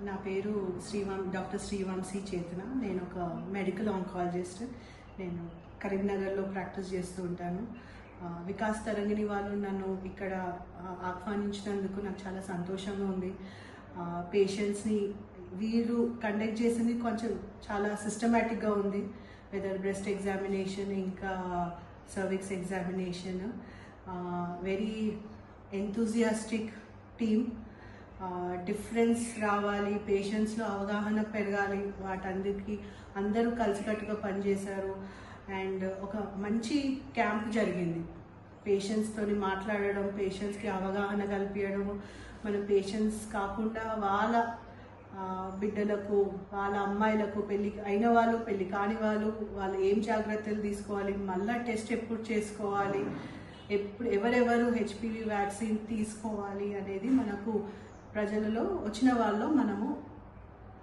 నా పేరు డాక్టర్ శ్రీవంశీ చేతన. నేను ఒక మెడికల్ ఆంకాలజిస్ట్. నేను కరీంనగర్లో ప్రాక్టీస్ చేస్తూ ఉంటాను. వికాస్ తరంగిణి వాళ్ళు నన్ను ఇక్కడ ఆహ్వానించినందుకు నాకు చాలా సంతోషంగా ఉంది. పేషెంట్స్ని వీరు కండక్ట్ చేసింది కొంచెం చాలా సిస్టమేటిక్గా ఉంది. వెదర్ బ్రెస్ట్ ఎగ్జామినేషన్, ఇంకా cervix examination. Very enthusiastic team. Difference రావాలి, పేషెంట్స్లో అవగాహన పెరగాలి, వాటందరికీ అందరూ కలిసికట్టుగా పనిచేశారు. అండ్ ఒక మంచి క్యాంప్ జరిగింది. పేషెంట్స్తోని మాట్లాడడం, పేషెంట్స్కి అవగాహన కల్పించడం, మన పేషెంట్స్ కాకుండా వాళ్ళ బిడ్డలకు, వాళ్ళ అమ్మాయిలకు, పెళ్ళి అయిన వాళ్ళు, పెళ్ళి కాని వాళ్ళు ఏం జాగ్రత్తలు తీసుకోవాలి, మళ్ళీ టెస్ట్ ఎప్పుడు చేసుకోవాలి, ఎవరెవరు హెచ్పివి వ్యాక్సిన్ తీసుకోవాలి అనేది మనకు ప్రజలలో వచ్చిన వాళ్ళు మనము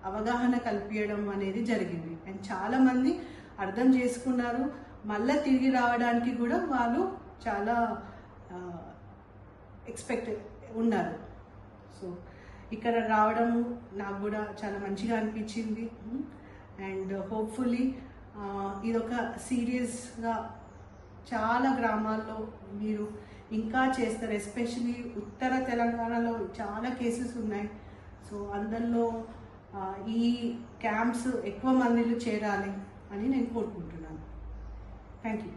అవగాహన కల్పించడం అనేది జరిగింది. అండ్ చాలామంది అర్థం చేసుకున్నారు. మళ్ళీ తిరిగి రావడానికి కూడా వాళ్ళు చాలా ఎక్స్పెక్ట్ ఉన్నారు. సో ఇక్కడ రావడం నాకు కూడా చాలా మంచిగా అనిపించింది. అండ్ హోప్ఫుల్లీ ఇదొక సీరియస్గా చాలా గ్రామాల్లో మీరు ఇంకా చేస్తారు. ఎస్పెషలీ ఉత్తర తెలంగాణలో చాలా కేసెస్ ఉన్నాయి. సో అందరిలో ఈ క్యాంప్స్ ఎక్కువ మందిలో చేరాలి అని నేను కోరుకుంటున్నాను. Thank you.